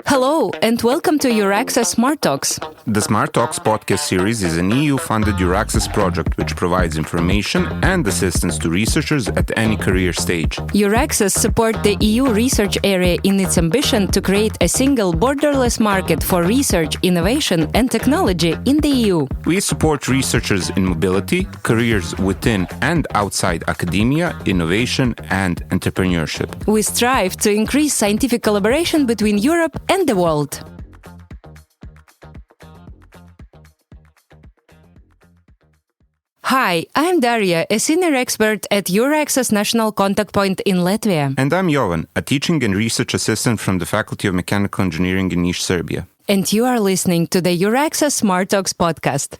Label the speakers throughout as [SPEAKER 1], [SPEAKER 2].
[SPEAKER 1] Hello, and welcome to EURAXESS Smart Talks.
[SPEAKER 2] The Smart Talks podcast series is an EU-funded EURAXESS project which provides information and assistance to researchers at any career stage.
[SPEAKER 1] EURAXESS support the EU research area in its ambition to create a single borderless market for research, innovation and technology in the EU.
[SPEAKER 2] We support researchers in mobility, careers within and outside academia, innovation and entrepreneurship.
[SPEAKER 1] We strive to increase scientific collaboration between Europe and the world. Hi, I'm Darja, a senior expert at EURAXESS National Contact Point in Latvia.
[SPEAKER 2] And I'm Jovan, a teaching and research assistant from the Faculty of Mechanical Engineering in Niš, Serbia.
[SPEAKER 1] And you are listening to the EURAXESS Smart Talks podcast.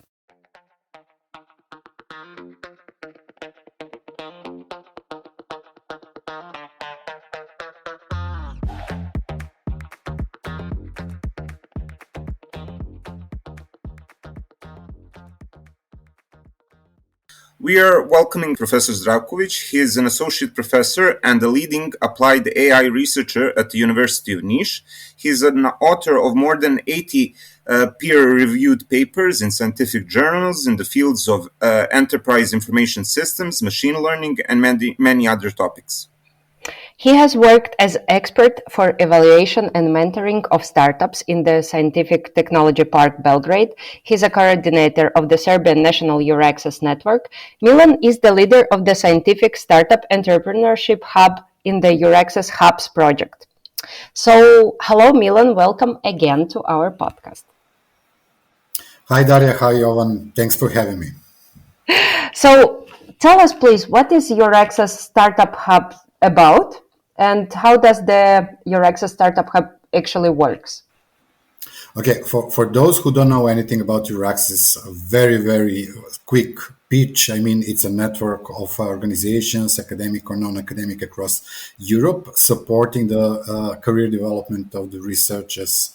[SPEAKER 2] We are welcoming Professor Zdravković. He is an associate professor and a leading applied AI researcher at the University of Niš. He is an author of more than 80 peer-reviewed papers in scientific journals in the fields of enterprise information systems, machine learning, and many other topics.
[SPEAKER 3] He has worked as expert for evaluation and mentoring of startups in the Scientific Technology Park Belgrade. He's a coordinator of the Serbian National EURAXESS Network. Milan is the leader of the Scientific Startup Entrepreneurship Hub in the EURAXESS Hubs project. So, hello Milan, welcome again to our podcast.
[SPEAKER 4] Hi Darja, hi Jovan, thanks for having me.
[SPEAKER 3] So, tell us please, what is EURAXESS Startup Hub about? And how does the EURAXESS Startup Hub actually works?
[SPEAKER 4] Okay, for those who don't know anything about EURAXESS, a very quick pitch. I mean, it's a network of organizations, academic or non-academic, across Europe, supporting the career development of the researchers,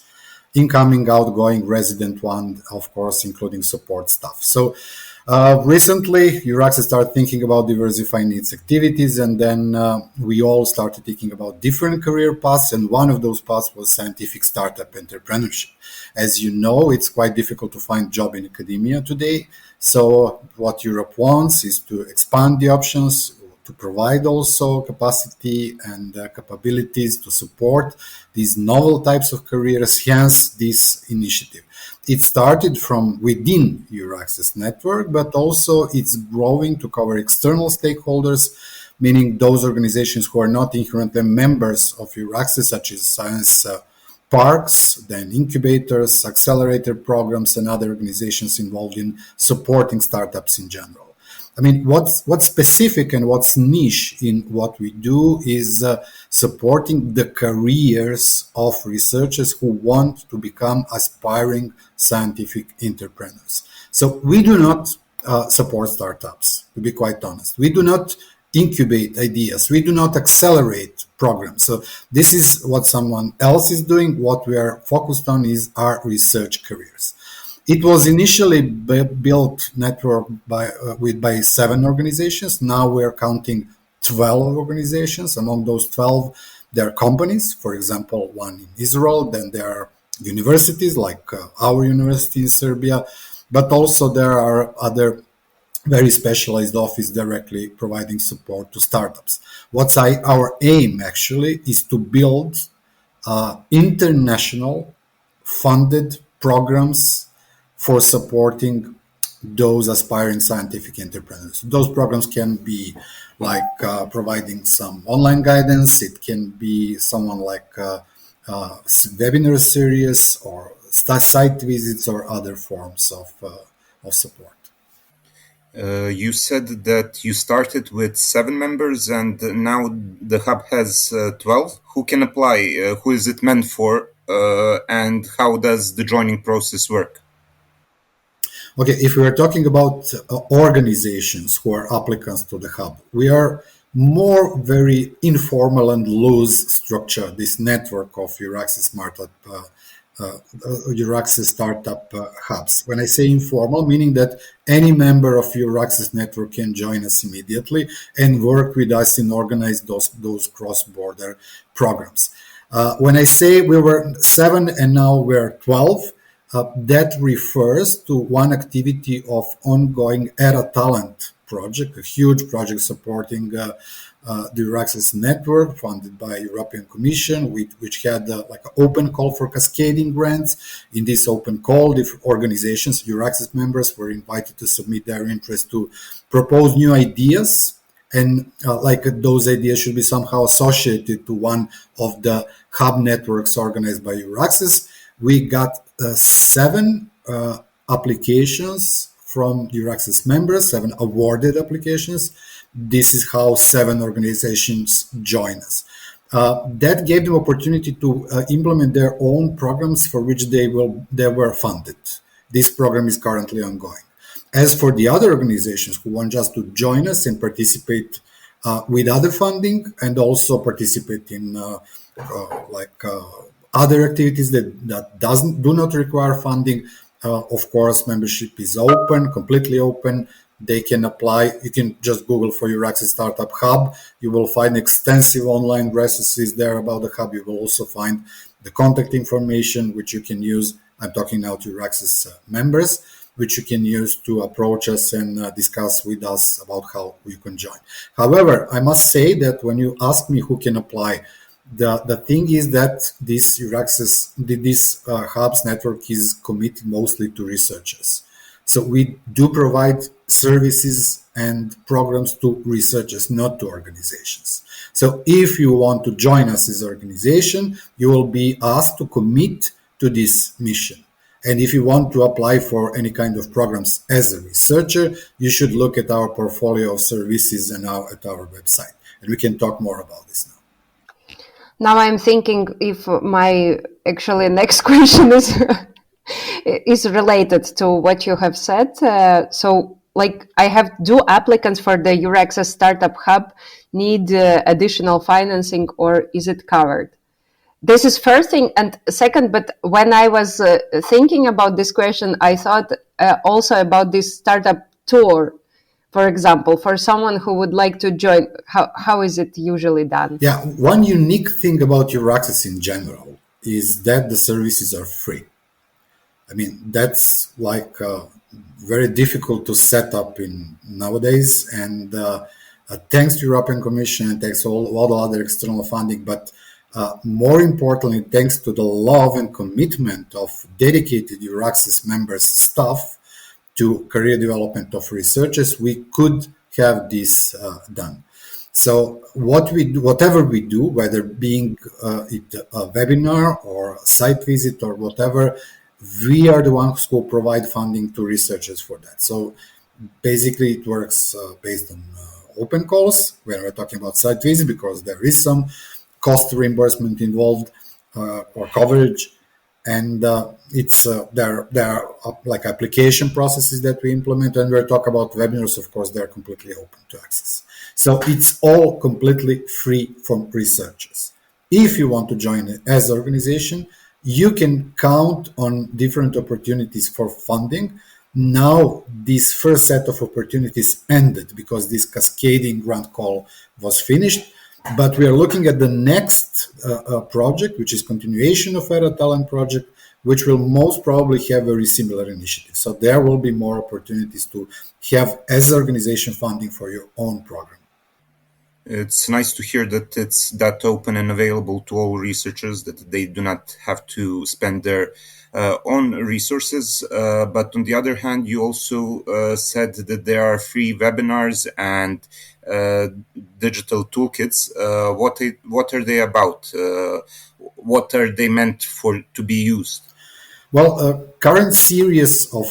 [SPEAKER 4] incoming, outgoing, resident one, of course, including support staff. So recently, EURAXESS started thinking about diversifying its activities, and then we all started thinking about different career paths, and one of those paths was scientific startup entrepreneurship. As you know, it's quite difficult to find job in academia today, so what Europe wants is to expand the options, to provide also capacity and capabilities to support these novel types of careers, hence this initiative. It started from within EURAXESS network, but also it's growing to cover external stakeholders, meaning those organizations who are not inherently members of EURAXESS, such as science parks, then incubators, accelerator programs, and other organizations involved in supporting startups in general. I mean, what's specific and what's niche in what we do is supporting the careers of researchers who want to become aspiring scientific entrepreneurs. So we do not support startups, to be quite honest. We do not incubate ideas. We do not accelerate programs. So this is what someone else is doing. What we are focused on is our research careers. It was initially built network by 7 organizations. Now we're counting 12 organizations. Among those 12, there are companies, for example, one in Israel. Then there are universities like our university in Serbia, but also there are other very specialized offices directly providing support to startups. What's our aim actually is to build international funded programs for supporting those aspiring scientific entrepreneurs. Those programs can be like providing some online guidance. It can be someone like webinar series or site visits or other forms of support.
[SPEAKER 2] You said that you started with 7 members and now the hub has 12. Who can apply? Who is it meant for? And how does the joining process work?
[SPEAKER 4] Okay, if we are talking about organizations who are applicants to the hub, we are more very informal and loose structure, this network of EURAXESS Startup Hubs. When I say informal, meaning that any member of EURAXESS network can join us immediately and work with us and organize those cross-border programs. When I say we were 7 and now we're 12, that refers to one activity of ongoing Era Talent project, a huge project supporting the EURAXESS network funded by European Commission, which had like an open call for cascading grants. In this open call, different organizations, EURAXESS members were invited to submit their interest to propose new ideas. And like those ideas should be somehow associated to one of the hub networks organized by EURAXESS. We got 7 applications from EURAXESS members, 7 awarded applications. This is how 7 organizations join us. That gave them opportunity to implement their own programs for which they were funded. This program is currently ongoing. As for the other organizations who want just to join us and participate with other funding and also participate in other activities that do not require funding, of course, membership is open, completely open. They can apply. You can just Google for EURAXESS Startup Hub. You will find extensive online resources there about the hub. You will also find the contact information, which you can use. I'm talking now to EURAXESS members, which you can use to approach us and discuss with us about how you can join. However, I must say that when you ask me who can apply, the thing is that this EURAXESS, this hubs network is committed mostly to researchers. So we do provide services and programs to researchers, not to organizations. So if you want to join us as an organization, you will be asked to commit to this mission. And if you want to apply for any kind of programs as a researcher, you should look at our portfolio of services and at our website. And we can talk more about this now.
[SPEAKER 3] Now I'm thinking if my actually next question is related to what you have said. So like do applicants for the EURAXESS Startup Hub need additional financing, or is it covered? This is first thing. And second, but when I was thinking about this question, I thought also about this startup tour, for example, for someone who would like to join. How is it usually done?
[SPEAKER 4] Yeah, one unique thing about EURAXESS in general is that the services are free. I mean, that's like very difficult to set up in nowadays. And thanks to European Commission and thanks to all the other external funding, but more importantly, thanks to the love and commitment of dedicated EURAXESS members staff to career development of researchers, we could have this done. So whatever we do, whether being it a webinar or a site visit or whatever, we are the ones who provide funding to researchers for that. So basically it works based on open calls when we're talking about site visit, because there is some cost reimbursement involved or coverage. And it's there are like application processes that we implement. And we're talking about webinars, of course, they're completely open to access. So it's all completely free from researchers. If you want to join as an organization, you can count on different opportunities for funding. Now, this first set of opportunities ended because this cascading grant call was finished. But we are looking at the next project, which is continuation of Era Talent project, which will most probably have very similar initiatives. So there will be more opportunities to have as an organization funding for your own program.
[SPEAKER 2] It's nice to hear that it's that open and available to all researchers, that they do not have to spend their own resources. But on the other hand, you also said that there are free webinars and digital toolkits. What are they about? What are they meant to be used?
[SPEAKER 4] Well, current series of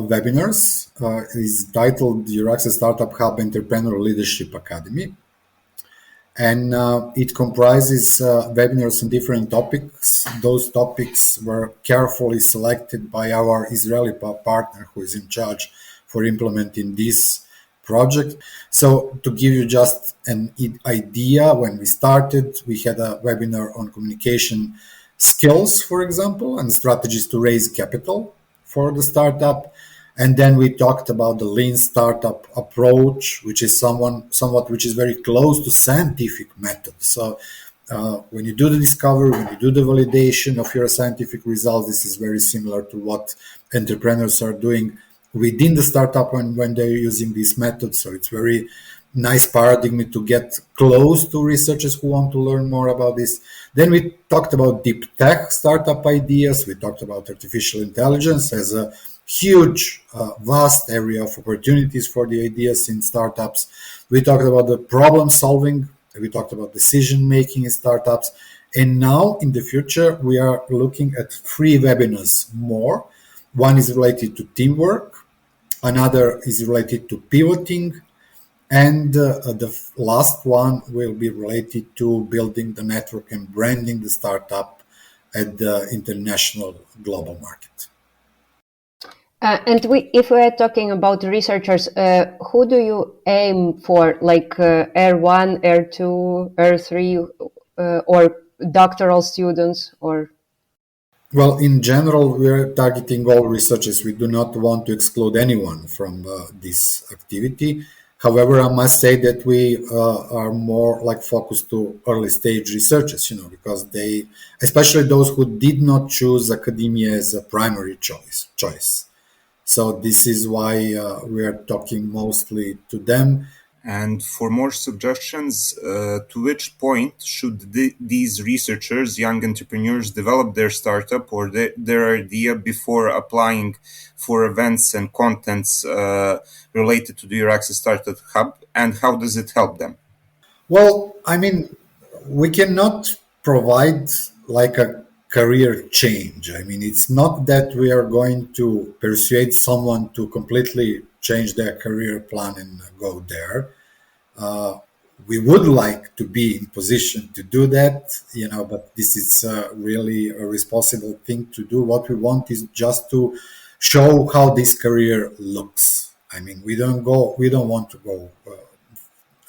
[SPEAKER 4] webinars is titled EURAXESS Startup Hub Entrepreneurial Leadership Academy. And it comprises webinars on different topics. Those topics were carefully selected by our Israeli partner who is in charge for implementing this project. So to give you just an idea, when we started, we had a webinar on communication skills, for example, and strategies to raise capital for the startup. And then we talked about the lean startup approach, which is somewhat which is very close to scientific method. So when you do the discovery, when you do the validation of your scientific results, this is very similar to what entrepreneurs are doing within the startup when they're using these methods. So it's very nice paradigm to get close to researchers who want to learn more about this. Then we talked about deep tech startup ideas. We talked about artificial intelligence as a huge, vast area of opportunities for the ideas in startups. We talked about the problem solving. We talked about decision making in startups. And now in the future, we are looking at 3 webinars more. One is related to teamwork. Another is related to pivoting. And the last one will be related to building the network and branding the startup at the international global market.
[SPEAKER 3] If we are talking about researchers, who do you aim for, like R1, R2, R3, or doctoral students, or?
[SPEAKER 4] Well, in general, we're targeting all researchers. We do not want to exclude anyone from this activity. However, I must say that we are more like focused to early stage researchers, because they, especially those who did not choose academia as a primary choice. So this is why we are talking mostly to them.
[SPEAKER 2] And for more suggestions, to which point should these researchers, young entrepreneurs, develop their startup or their idea before applying for events and contents related to the EURAXESS Startup Hub, and how does it help them?
[SPEAKER 4] Well, I mean, we cannot provide like a career change. I mean, it's not that we are going to persuade someone to completely change their career plan and go there. We would like to be in position to do that, but this is really a responsible thing to do. What we want is just to show how this career looks. I mean, we don't want to go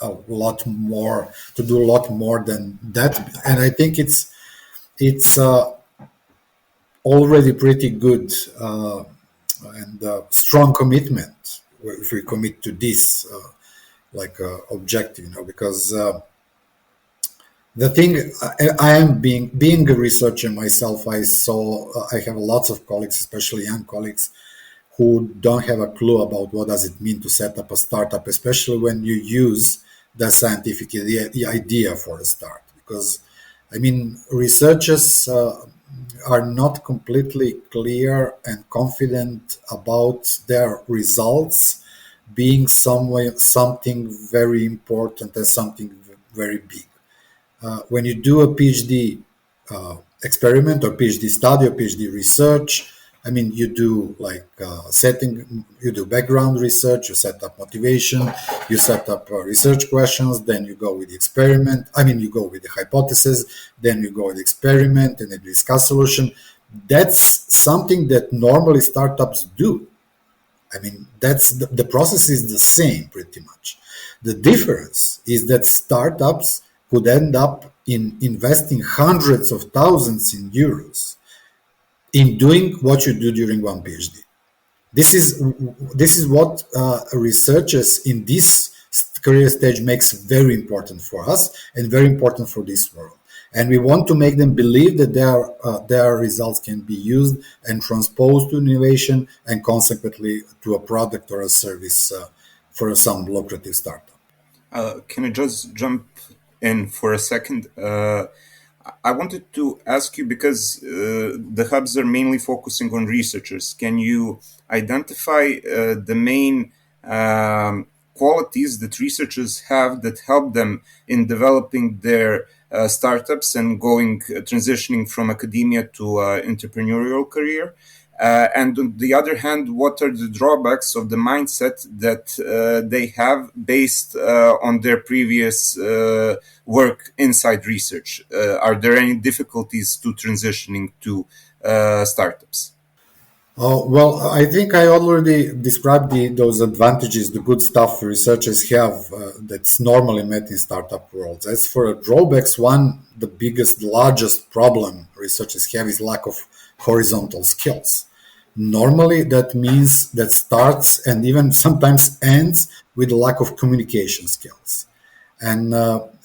[SPEAKER 4] a lot more, to do a lot more than that. And I think it's already pretty good and strong commitment if we commit to this objective, because the thing, I am being a researcher myself, I have lots of colleagues, especially young colleagues, who don't have a clue about what does it mean to set up a startup, especially when you use the scientific idea for a start. Because, I mean, researchers are not completely clear and confident about their results being something very important and something very big. When you do a PhD experiment or PhD study or PhD research, I mean, you do you do background research, you set up motivation, you set up research questions, then you go with the experiment. I mean, you go with the hypothesis, then you go with the experiment, and then you discuss solution. That's something that normally startups do. I mean, that's the process is the same pretty much. The difference is that startups could end up in investing hundreds of thousands in euros in doing what you do during one PhD. This is what researchers in this career stage makes very important for us and very important for this world. And we want to make them believe that their results can be used and transposed to innovation and consequently to a product or a service for some lucrative startup.
[SPEAKER 2] Can I just jump in for a second? I wanted to ask you, because the hubs are mainly focusing on researchers. Can you identify the main qualities that researchers have that help them in developing their startups and transitioning from academia to entrepreneurial career? And on the other hand, what are the drawbacks of the mindset that they have based on their previous work inside research? Are there any difficulties to transitioning to startups?
[SPEAKER 4] Well, I think I already described those advantages, the good stuff researchers have that's normally met in startup worlds. As for drawbacks, the largest problem researchers have is lack of horizontal skills. Normally, that means that starts and even sometimes ends with lack of communication skills. And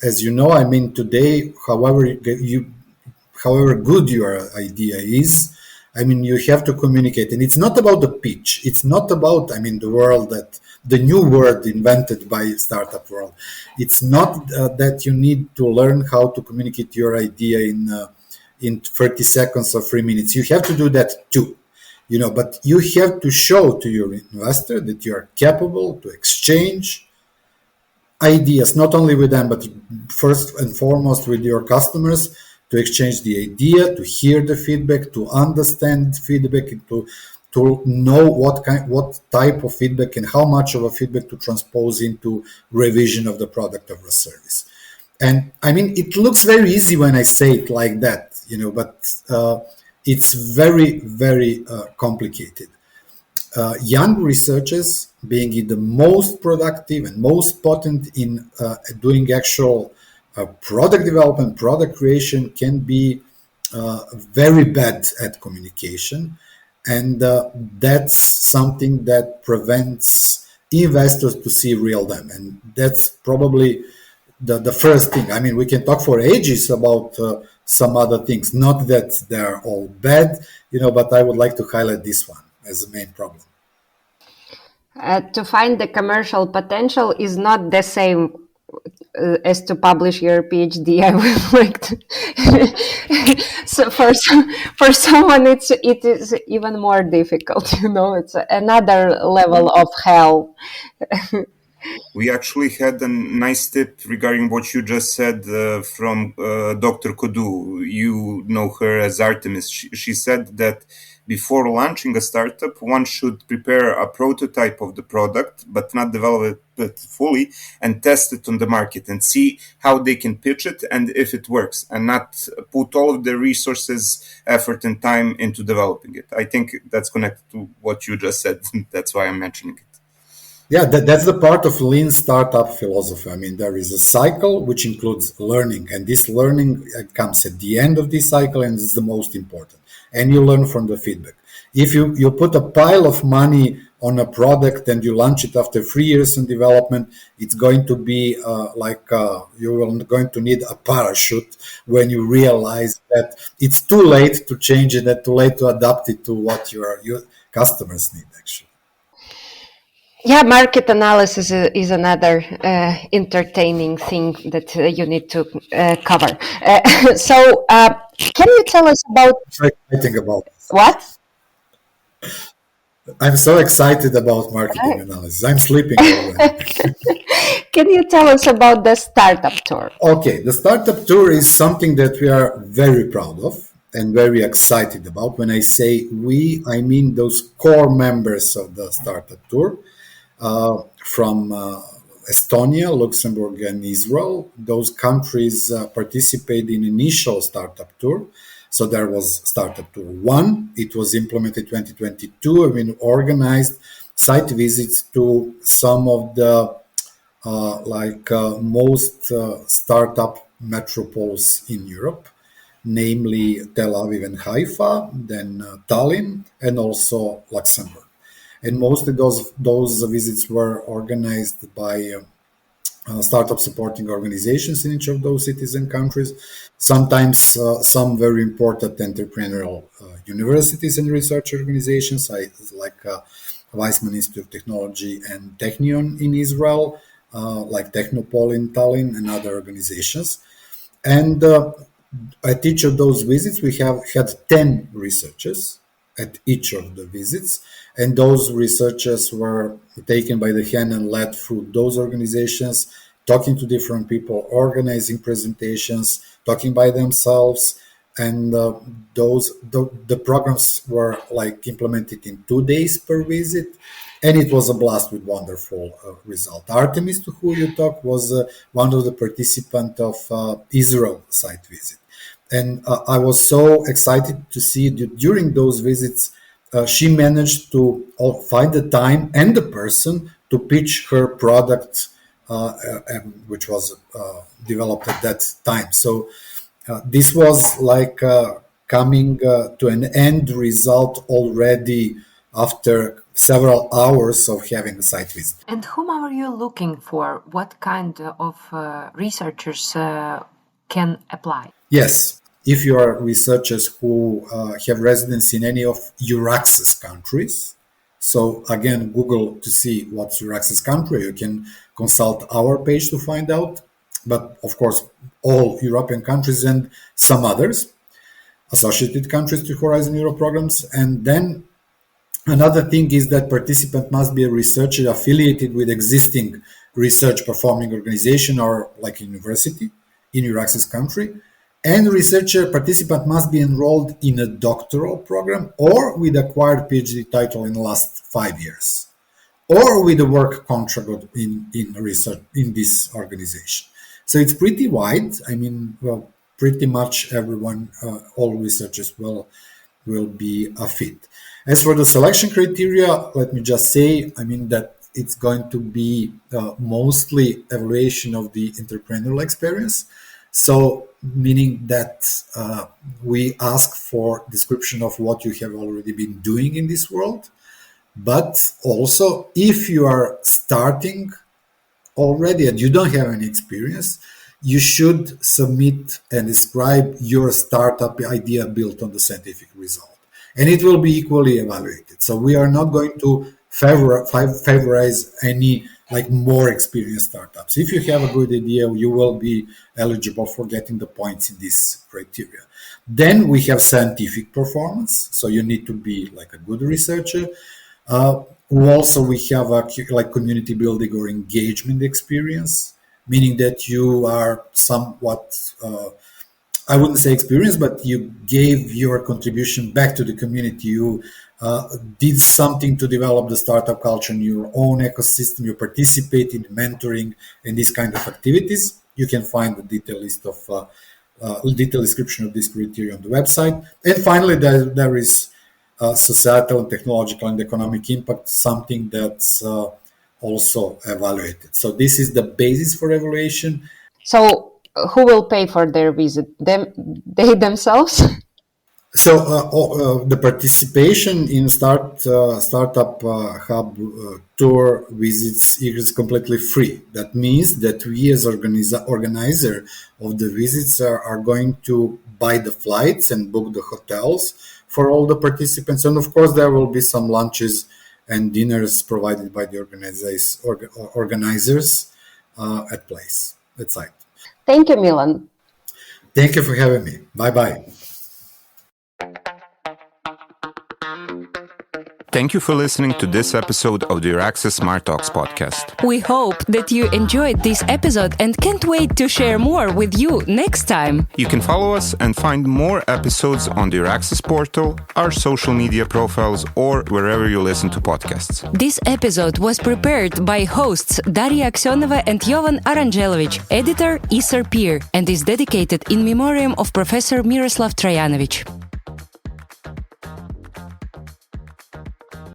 [SPEAKER 4] as you know, I mean, today, however good your idea is, I mean, you have to communicate. And it's not about the pitch. It's not about, I mean, the new word invented by startup world. It's not that you need to learn how to communicate your idea in 30 seconds or 3 minutes. You have to do that too. But you have to show to your investor that you are capable to exchange ideas, not only with them, but first and foremost with your customers, to exchange the idea, to hear the feedback, to understand feedback, to know what type of feedback and how much of a feedback to transpose into revision of the product or the service. And I mean, it looks very easy when I say it like that, but it's very, very complicated. Young researchers, being the most productive and most potent in doing actual product development, product creation, can be very bad at communication. And that's something that prevents investors to see real them. And that's probably the first thing. I mean, we can talk for ages about some other things, not that they're all bad, but I would like to highlight this one as the main problem.
[SPEAKER 3] To find the commercial potential is not the same as to publish your PhD. I would like to. So for someone, it is even more difficult. It's another level of hell.
[SPEAKER 2] We actually had a nice tip regarding what you just said from Dr. Kodu. You know her as Artemis. She said that before launching a startup, one should prepare a prototype of the product, but not develop it fully, and test it on the market and see how they can pitch it and if it works, and not put all of the resources, effort, and time into developing it. I think that's connected to what you just said. That's why I'm mentioning it.
[SPEAKER 4] Yeah, that's the part of lean startup philosophy. I mean, there is a cycle which includes learning, and this learning comes at the end of this cycle, and is the most important. And you learn from the feedback. If you put a pile of money on a product and you launch it after 3 years in development, it's going to be you're going to need a parachute when you realize that it's too late to change it, and too late to adapt it to what your customers need, actually.
[SPEAKER 3] Yeah, market analysis is another entertaining thing that you need to cover. So, can you tell us about...
[SPEAKER 4] Exciting about this.
[SPEAKER 3] What?
[SPEAKER 4] I'm so excited about marketing analysis. I'm sleeping already.
[SPEAKER 3] Can you tell us about the Startup Tour?
[SPEAKER 4] Okay, the Startup Tour is something that we are very proud of and very excited about. When I say we, I mean those core members of the Startup Tour. From Estonia, Luxembourg, and Israel. Those countries participated in initial startup tour. So there was Startup Tour 1. It was implemented 2022. I mean, organized site visits to some of the most startup metropoles in Europe, namely Tel Aviv and Haifa, then Tallinn, and also Luxembourg. And most of those visits were organized by startup supporting organizations in each of those cities and countries. Sometimes some very important entrepreneurial universities and research organizations, like Weizmann Institute of Technology and Technion in Israel, like Technopol in Tallinn, and other organizations. And at each of those visits, we have had 10 researchers at each of the visits, and those researchers were taken by the hand and led through those organizations, talking to different people, organizing presentations, talking by themselves, and the programs were implemented in 2 days per visit, and it was a blast with wonderful result. Artemis, to who you talked, was one of the participants of Israel site visit. And I was so excited to see that during those visits, she managed to find the time and the person to pitch her product, which was developed at that time. So this was coming to an end result already after several hours of having a site visit.
[SPEAKER 3] And whom are you looking for? What kind of researchers can apply?
[SPEAKER 4] Yes, if you are researchers who have residence in any of EURAXESS countries, so again, Google to see what's EURAXESS country. You can consult our page to find out. But of course, all European countries and some others, associated countries to Horizon Europe programs. And then another thing is that participant must be a researcher affiliated with existing research performing organization or like a university in EURAXESS country. And researcher participant must be enrolled in a doctoral program or with acquired PhD title in the last 5 years, or with a work contract in research in this organization. So it's pretty wide. I mean, well, pretty much everyone, all researchers will be a fit. As for the selection criteria, let me just say, I mean, that it's going to be mostly evaluation of the entrepreneurial experience. So meaning that we ask for description of what you have already been doing in this world, but also if you are starting already and you don't have any experience, you should submit and describe your startup idea built on the scientific result. And it will be equally evaluated. So we are not going to favorize any like more experienced startups. If you have a good idea, you will be eligible for getting the points in this criteria. Then we have scientific performance. So you need to be like a good researcher. Also, we have a like community building or engagement experience, meaning that you are somewhat, I wouldn't say experienced, but you gave your contribution back to the community. You did something to develop the startup culture in your own ecosystem. You participate in mentoring and these kind of activities. You can find the detailed list of detailed description of this criteria on the website. And finally, there is societal and technological and economic impact, something that's also evaluated. So this is the basis for evaluation.
[SPEAKER 3] So who will pay for their visit? They themselves?
[SPEAKER 4] So the participation in Startup Hub tour visits is completely free. That means that we as organizer of the visits are going to buy the flights and book the hotels for all the participants. And of course, there will be some lunches and dinners provided by the organizers at site.
[SPEAKER 3] Thank you, Milan.
[SPEAKER 4] Thank you for having me. Bye-bye.
[SPEAKER 2] Thank you for listening to this episode of the EURAXESS Smart Talks podcast.
[SPEAKER 1] We hope that you enjoyed this episode and can't wait to share more with you next time.
[SPEAKER 2] You can follow us and find more episodes on the EURAXESS portal, our social media profiles, or wherever you listen to podcasts.
[SPEAKER 1] This episode was prepared by hosts Darja Aksjonova and Jovan Arandjelović, editor Serbian, and is dedicated in memoriam of Professor Miroslav Trajanović.